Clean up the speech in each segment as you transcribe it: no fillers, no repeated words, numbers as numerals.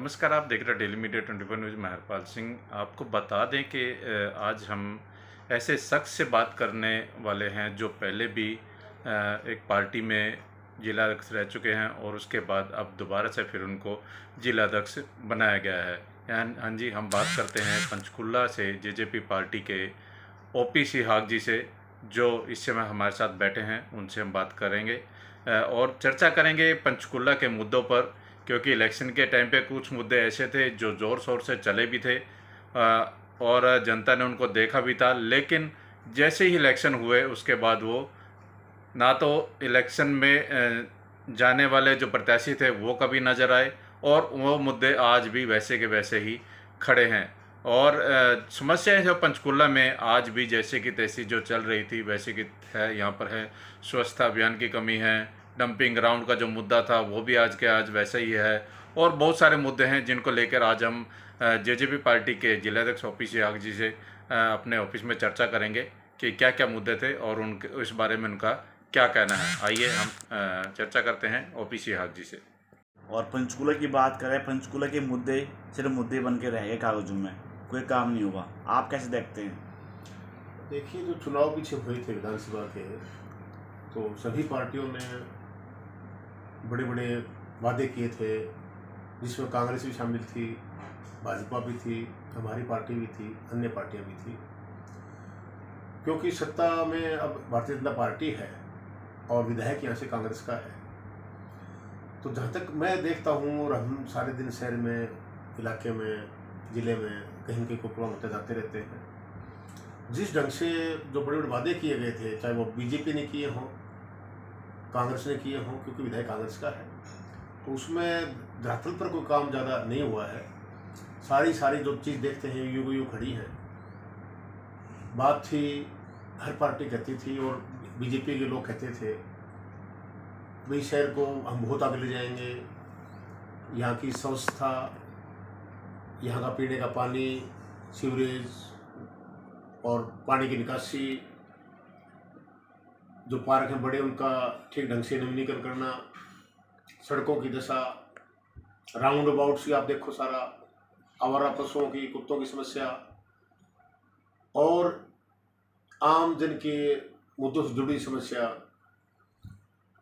नमस्कार, आप देख रहे हैं डेली मीडिया 24 न्यूज़। मैं हरपाल सिंह आपको बता दें कि आज हम ऐसे शख्स से बात करने वाले हैं जो पहले भी एक पार्टी में जिला अध्यक्ष रह चुके हैं और उसके बाद अब दोबारा से फिर उनको जिला अध्यक्ष बनाया गया है। हाँ जी, हम बात करते हैं पंचकुला से जेजेपी पार्टी के ओपी सिहाग जी से, जो इस समय हमारे साथ बैठे हैं। उनसे हम बात करेंगे और चर्चा करेंगे पंचकुला के मुद्दों पर, क्योंकि इलेक्शन के टाइम पे कुछ मुद्दे ऐसे थे जो ज़ोर शोर से चले भी थे और जनता ने उनको देखा भी था। लेकिन जैसे ही इलेक्शन हुए उसके बाद वो ना तो इलेक्शन में जाने वाले जो प्रत्याशी थे वो कभी नज़र आए, और वो मुद्दे आज भी वैसे के वैसे ही खड़े हैं। और समस्याएं जो पंचकुला में आज भी जैसे की तैसी जो चल रही थी वैसे की है। यहाँ पर है स्वच्छता अभियान की कमी है, डंपिंग ग्राउंड का जो मुद्दा था वो भी आज के आज वैसा ही है, और बहुत सारे मुद्दे हैं जिनको लेकर आज हम जेजेपी पार्टी के जिलाध्यक्ष ओपी सिहाग जी से अपने ऑफिस में चर्चा करेंगे कि क्या क्या मुद्दे थे और उनके इस बारे में उनका क्या कहना है। आइए हम चर्चा करते हैं ओपी सिहाग जी से। और पंचकूला की बात करें, पंचकूला के मुद्दे सिर्फ मुद्दे बन के रह गए कागजों में, कोई काम नहीं हुआ। आप कैसे देखते हैं? देखिए, जो चुनाव पीछे हुए थे विधानसभा के, तो सभी पार्टियों ने बड़े बड़े वादे किए थे, जिसमें कांग्रेस भी शामिल थी, भाजपा भी थी, हमारी पार्टी भी थी, अन्य पार्टियां भी थी। क्योंकि सत्ता में अब भारतीय जनता पार्टी है और विधायक यहाँ से कांग्रेस का है, तो जहाँ तक मैं देखता हूँ और हम सारे दिन शहर में, इलाके में, ज़िले में कहीं कहीं को प्रोग्राम होते जाते रहते हैं। जिस ढंग से जो बड़े बड़े वादे किए गए थे, चाहे वो बीजेपी ने किए हों, कांग्रेस ने किए हों, क्योंकि विधायक कांग्रेस का है, तो उसमें धरातल पर कोई काम ज़्यादा नहीं हुआ है। सारी जो चीज़ देखते हैं यूं खड़ी है। बात थी, हर पार्टी कहती थी और बीजेपी के लोग कहते थे भाई शहर को हम बहुत आगे ले जाएंगे, यहाँ की स्वच्छता, यहाँ का पीने का पानी, सीवरेज और पानी की निकासी, जो पार्क हैं बड़े उनका ठीक ढंग से नवीनीकरण करना, सड़कों की दशा, राउंड अबाउट्स की आप देखो सारा, आवारा पशुओं की, कुत्तों की समस्या, और आम जन के मुद्दों से जुड़ी समस्या,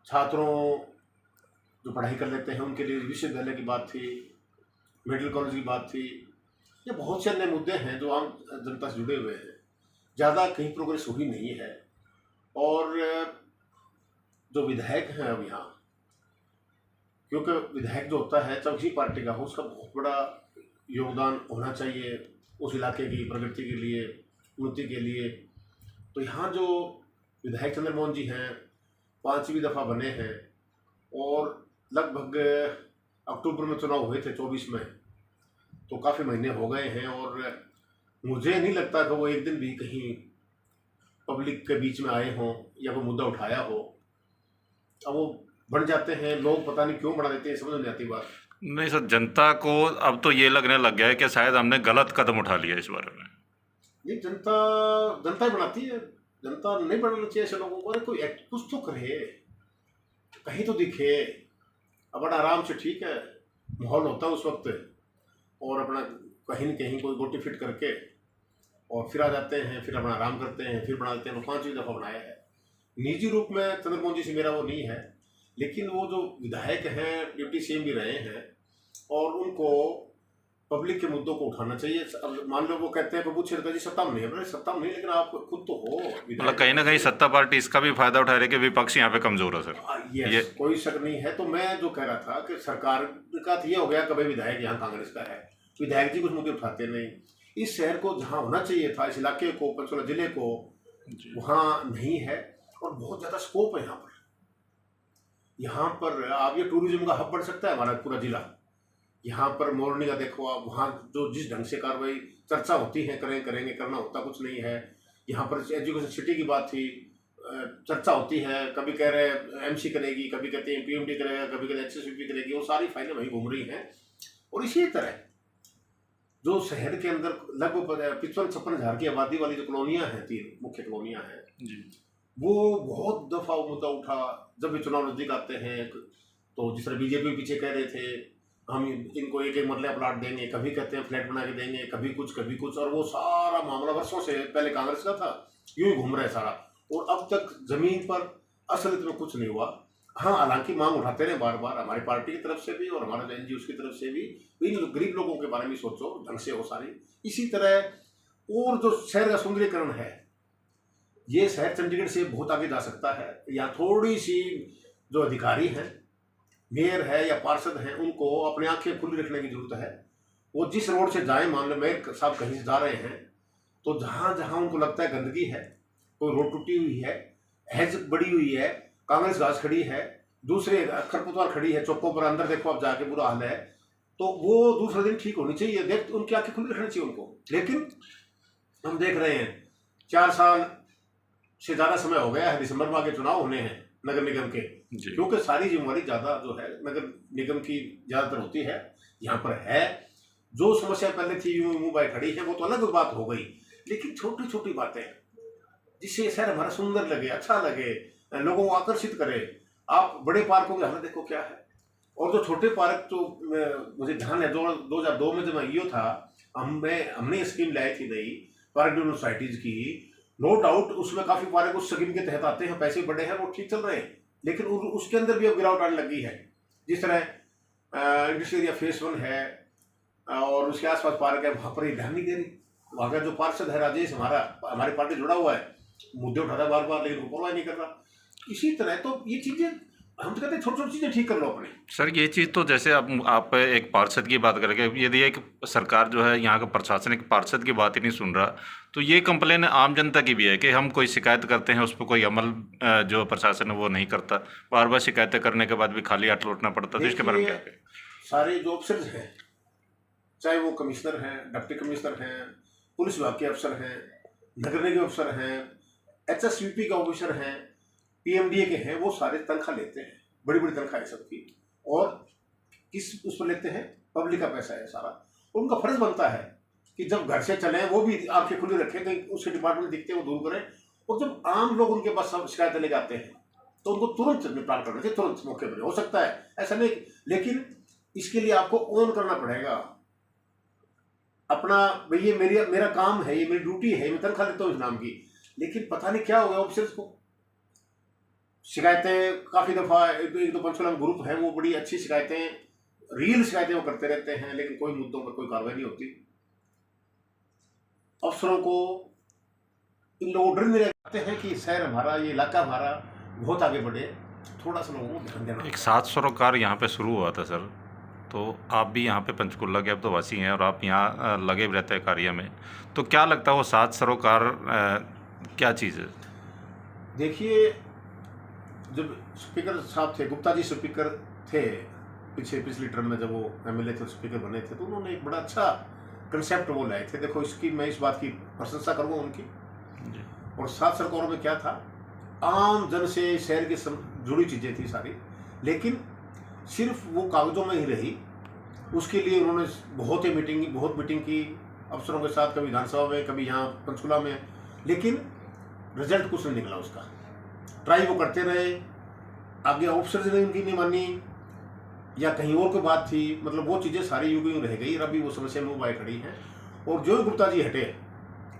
छात्रों जो पढ़ाई कर लेते हैं उनके लिए विश्वविद्यालय की बात थी, मेडिकल कॉलेज की बात थी। ये बहुत से अन्य मुद्दे हैं जो आम जनता से जुड़े हुए हैं। ज़्यादा कहीं प्रोग्रेस हुई नहीं है। और जो विधायक हैं अब यहाँ, क्योंकि विधायक जो होता है चाहे किसी पार्टी का हो, उसका बहुत बड़ा योगदान होना चाहिए उस इलाके की प्रगति के लिए, उन्नति के लिए। तो यहाँ जो विधायक चंद्रमोहन जी हैं, 5वीं दफ़ा बने हैं और लगभग अक्टूबर में चुनाव हुए थे 24 में, तो काफ़ी महीने हो गए हैं और मुझे नहीं लगता कि वो एक दिन भी कहीं पब्लिक के बीच में आए हों या कोई मुद्दा उठाया हो। अब वो बन जाते हैं, लोग पता नहीं क्यों बना देते हैं, समझ नहीं आती बात। नहीं सर, जनता को अब तो ये लगने लग गया है कि शायद हमने गलत कदम उठा लिया इस बारे में। ये जनता जनता ही बनाती है, जनता नहीं बनाना चाहिए ऐसे लोगों को। अरे कोई एक्ट कुछ तो करे, कहीं तो दिखे। अब बड़ा आराम से, ठीक है, माहौल होता है उस वक्त, और अपना कहीं न कहीं कोई गोटी फिट करके और फिर आ जाते हैं, फिर अपना आराम करते हैं, फिर बना देते हैं। 5वीं दफ़ा बनाया है। निजी रूप में चंद्रमोहन जी से मेरा वो नहीं है, लेकिन वो जो विधायक हैं, डिप्टी सीएम भी रहे हैं, और उनको पब्लिक के मुद्दों को उठाना चाहिए। अब मान लो वो कहते हैं प्रभु जी सत्ता में नहीं है, सत्ता में नहीं, लेकिन आप खुद तो हो। मतलब कहीं ना कहीं सत्ता पार्टी इसका भी फायदा उठा रही है कि विपक्ष यहाँ पे कमजोर है सर। ये कोई शक नहीं है। तो मैं जो कह रहा था कि सरकार का तो ये हो गया, कभी विधायक यहाँ कांग्रेस का है, विधायक जी कुछ मुद्दे उठाते नहीं। इस शहर को जहाँ होना चाहिए था, इस इलाके को, पंचकुला जिले को, वहाँ नहीं है। और बहुत ज़्यादा स्कोप है यहाँ पर आप ये टूरिज्म का हब बन सकता है हमारा पूरा जिला। यहाँ पर मोरनी का देखो आप, वहाँ जो जिस ढंग से कार्रवाई चर्चा होती है, करेंगे, करना होता कुछ नहीं है। यहाँ पर एजुकेशन सिटी की बात थी, चर्चा होती है, कभी कह रहे एमसी करेगी, कभी कहते हैं पीएमडी करेगा, कभी कहते हैं एचएसवीपी करेगी, वो सारी फाइलें वहीं घूम रही हैं। और इसी तरह जो शहर के अंदर लगभग 55-56 हज़ार की आबादी वाली जो कॉलोनियाँ हैं, 3 मुख्य कॉलोनियाँ हैं, वो बहुत दफ़ा मुद्दा उठा। जब भी चुनाव नज़दीक आते हैं, तो जिस तरह बीजेपी पीछे कह रहे थे हम इनको एक एक मरला प्लाट देंगे, कभी कहते हैं फ्लैट बना के देंगे, कभी कुछ, और वो सारा मामला वर्षों से पहले कांग्रेस का था, यूं ही घूम रहा है सारा, और अब तक जमीन पर असलियत में कुछ नहीं हुआ। हाँ, हालांकि मांग उठाते रहे बार बार, हमारी पार्टी की तरफ से भी और हमारे एनजीओ की तरफ से भी, इन गरीब लोगों के बारे में सोचो, ढंग से हो सारी। इसी तरह और जो शहर का सुंदरीकरण है, ये शहर चंडीगढ़ से बहुत आगे जा सकता है। यहाँ थोड़ी सी जो अधिकारी हैं, मेयर है या पार्षद हैं, उनको अपनी आंखें खुली रखने की जरूरत है। वो जिस रोड से जाए, मान लो मेयर साहब कहीं से जा रहे हैं, तो जहाँ जहाँ उनको लगता है गंदगी है, कोई रोड टूटी हुई है, हैज बड़ी हुई है, कांग्रेस घास खड़ी है, दूसरे खरपतवार खड़ी है चौकों पर, अंदर देखो आप जाके बुरा हाल है, तो वो दूसरे दिन ठीक होनी चाहिए, देख उनकी आंखें खुली रखनी चाहिए उनको। लेकिन हम देख रहे हैं 4 साल से ज़्यादा समय हो गया है, दिसंबर में आगे चुनाव होने हैं नगर निगम के, क्योंकि सारी जिम्मेवारी ज़्यादा जो है नगर निगम की ज़्यादातर होती है। यहाँ पर है जो समस्या पहले थी यूं मुंह बाई खड़ी है, वो तो अलग बात हो गई, लेकिन छोटी छोटी बातें जिससे शहर हमारा सुंदर लगे, अच्छा लगे, लोगों को आकर्षित करे। आप बड़े पार्कों की हालत देखो क्या है, और जो छोटे पार्क, तो मुझे ध्यान है 2002 में जब मैं ईओ था, हमने ये स्कीम लाई थी नई पार्क डेवलपमेंट सोसाइटीज की। नो डाउट उसमें काफी पार्क उस स्कीम के तहत आते हैं, पैसे बड़े हैं, वो ठीक चल रहे हैं, लेकिन उसके अंदर भी अब गिरावट आने लगी है। जिस तरह इंडस्ट्रियल एरिया फेस 1 है और उसके आसपास पार्क है, वहां पर ये ध्यान नहीं दे रही। वहां का जो पार्षद है राजेश, हमारी पार्टी जुड़ा हुआ है, मुद्दे उठाता है बार बार, लेकिन वो परवाह नहीं कर रहा। इसी तरह तो ये चीजें, हम तो कहते हैं छोटी छोटी चीजें ठीक कर लो अपने। सर ये चीज़ तो जैसे आप एक पार्षद की बात करेंगे, यदि एक सरकार जो है यहाँ का प्रशासन एक पार्षद की बात ही नहीं सुन रहा, तो ये कंप्लेन आम जनता की भी है कि हम कोई शिकायत करते हैं, उस पर कोई अमल जो प्रशासन है वो नहीं करता, बार बार शिकायतें करने के बाद भी खाली हाथ लौटना पड़ता। तो इसके बारे में क्या कहें? सारे जो अफसर हैं, चाहे वो कमिश्नर हैं, डिप्टी कमिश्नर हैं, पुलिस विभाग के अफसर हैं, नगर निगम अफसर हैं, HSVP का ऑफिसर हैं, PMDA के हैं, वो सारे तनख्वाह लेते हैं, बड़ी बड़ी तनख्वाह है सबकी, और किस उस पर लेते हैं, पब्लिक का पैसा है सारा। उनका फर्ज बनता है कि जब घर से चलें वो भी आंखें खुली रखें, कहीं उसके डिपार्टमेंट दिखते हैं वो दूर करें, और जब आम लोग उनके पास सब शिकायतें लेके आते हैं तो उनको तुरंत निपटान करना चाहिए, तुरंत मौके पर। हो सकता है ऐसा नहीं, लेकिन इसके लिए आपको ऑन करना पड़ेगा अपना, भाई ये मेरा काम है, ये मेरी ड्यूटी है, मैं तनख्वाह लेता हूँ इस नाम की। लेकिन पता नहीं क्या हो गया ऑफिसर्स को, शिकायतें काफ़ी दफ़ा एक दो पंचकुला में ग्रुप है, वो बड़ी अच्छी शिकायतें, रियल शिकायतें वो करते रहते हैं, लेकिन कोई मुद्दों पर कोई कार्रवाई नहीं होती। अफसरों को, इन लोगों डर नहीं रहते हैं कि शहर हमारा, ये इलाका हमारा बहुत आगे बढ़े, थोड़ा सा लोगों को ध्यान देना। एक 7 सरोकार यहाँ पे शुरू हुआ था सर, तो आप भी यहाँ पे पंचकुला के अब तो वासी हैं और आप यहाँ लगे भी रहते हैं कार्य में, तो क्या लगता है वो 7 सरोकार क्या चीज़ है? देखिए, जब स्पीकर साहब थे, गुप्ता जी स्पीकर थे पिछली टर्म में, जब वो MLA थे, स्पीकर बने थे, तो उन्होंने एक बड़ा अच्छा कंसेप्ट वो लाए थे। देखो, इसकी मैं इस बात की प्रशंसा करूँगा उनकी। और 7 सरकारों में क्या था, आम जन से शहर की जुड़ी चीज़ें थी सारी, लेकिन सिर्फ वो कागजों में ही रही। उसके लिए उन्होंने बहुत मीटिंग की अफसरों के साथ, कभी विधानसभा में, कभी यहाँ पंचकुला में, लेकिन रिजल्ट कुछ नहीं निकला उसका। ट्राई वो करते रहे, आगे ऑफिसर्स ने उनकी नहीं मानी, या कहीं और कोई बात थी, मतलब वो चीज़ें सारी यूं रह गई, और अभी वो समस्या मुँह बाई खड़ी हैं। और जो गुप्ता जी हटे,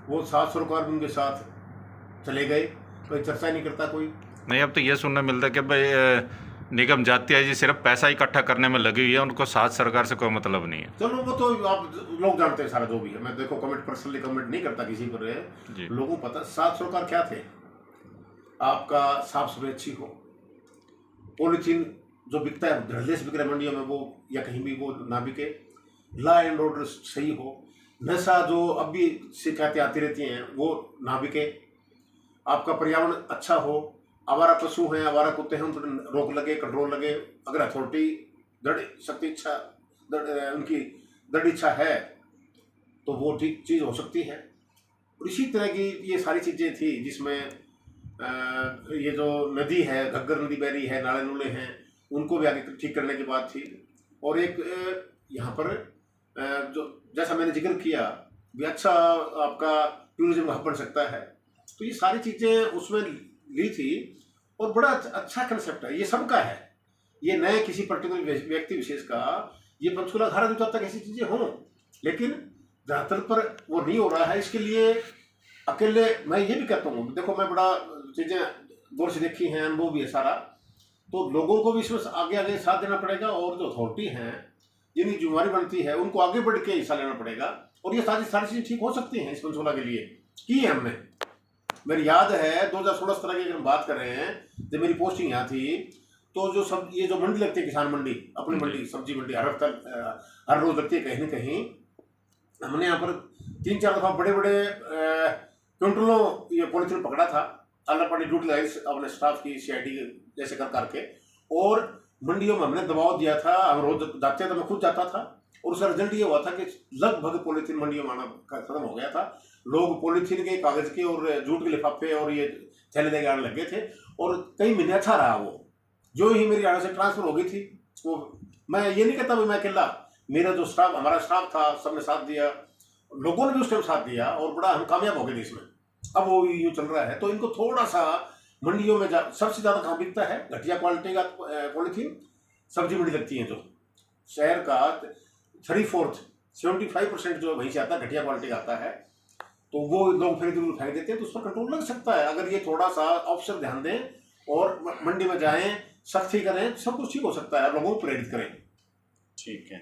वो 7 सरोकार उनके साथ चले गए, कोई चर्चा नहीं करता कोई। नहीं, अब तो ये सुनने मिलता है कि भाई निगम जाती है जी सिर्फ पैसा इकट्ठा करने में लगी हुई है, उनको 7 सरकार से कोई मतलब नहीं है। चलो, वो तो आप लोग जानते हैं सारा जो भी है, मैं देखो पर्सनली कमेंट नहीं करता किसी पर, लोगों को पता। 7 सरोकार क्या थे, आपका साफ सफाई अच्छी हो, पॉलीथीन जो बिकता है धड़ल्ले से बिक रहा है मंडियों में, वो या कहीं भी वो ना बिके, लॉ एंड ऑर्डर सही हो, नशा जो अब भी शिकायतें आती रहती हैं वो ना बिके, आपका पर्यावरण अच्छा हो, आवारा पशु हैं, आवारा कुत्ते हैं, उन पर रोक लगे, कंट्रोल लगे। अगर अथॉरिटी उनकी दृढ़ इच्छा है तो वो ठीक चीज़ हो सकती है। और इसी तरह की ये सारी चीज़ें थी, जिसमें ये जो नदी है, घग्गर नदी बह रही है, नाले नूले हैं, उनको भी आगे ठीक करने की बात थी। और एक यहाँ पर जो जैसा मैंने जिक्र किया भी, अच्छा आपका टूरिज्म हब बन सकता है, तो ये सारी चीज़ें उसमें ली थी। और बड़ा अच्छा कंसेप्ट है, ये सबका है, ये नए किसी पर्टिकुलर व्यक्ति विशेष का, ये पंचकूला धारा जो तक ऐसी चीज़ें हों, लेकिन ज़्यादातर पर वो नहीं हो रहा है। इसके लिए अकेले मैं ये भी कहता हूँ, देखो मैं बड़ा चीज़ें दौर से देखी हैं, अनुभव भी है सारा, तो लोगों को भी इसमें आगे आगे साथ देना पड़ेगा, और जो अथॉरिटी हैं जिनकी जिम्मेवारी बनती है उनको आगे बढ़ के हिस्सा लेना पड़ेगा, और ये सारी चीज़ें ठीक हो सकती हैं इस पंचकूला के लिए की है हमने। मेरी याद है 2016-17 की अगर हम बात कर रहे हैं, जब मेरी पोस्टिंग यहाँ थी, तो जो सब ये जो मंडी लगती है, किसान मंडी, अपनी मंडी, सब्जी मंडी हर रोज लगती है कहीं ना कहीं, हमने यहाँ पर 3-4 दफा बड़े बड़े क्विंटलों ये पॉलिथीन पकड़ा था। अल्लाह पानी ड्यूटी लगाई अपने स्टाफ की, CID जैसे कर करके, और मंडियों में हमने दबाव दिया था। हम रोज जाते थे, मैं खुद जाता था, और उसका रिजल्ट ये हुआ था कि लगभग पॉलिथीन मंडियों में आना खत्म हो गया था। लोग पॉलिथीन के, कागज के और जूट के लिफाफे और ये थैले लेके आने लगे थे, और कई महीने अच्छा रहा वो। जो ही मेरी आने से ट्रांसफर हो गई थी, वो मैं ये नहीं कहता मैं अकेला, मेरा जो स्टाफ, हमारा स्टाफ था, सबने साथ दिया, लोगों ने भी उस टाइम साथ दिया, और बड़ा हम कामयाब हो गए थे इसमें। अब वो यूँ चल रहा है, तो इनको थोड़ा सा मंडियों में सबसे ज़्यादा कहाँ बिकता है, घटिया क्वालिटी का पॉलिथीन सब्जी मंडी लगती है, जो शहर का 3/4 75% जो वहीं से आता है, घटिया क्वालिटी का आता है, तो वो लोग फिर इधर फेंक देते हैं। तो उस पर कंट्रोल लग सकता है अगर ये थोड़ा सा ऑफिसर ध्यान दें और मंडी में जाएं, सख्ती करें, सब कुछ ठीक हो सकता है, लोगों को प्रेरित करें। ठीक है।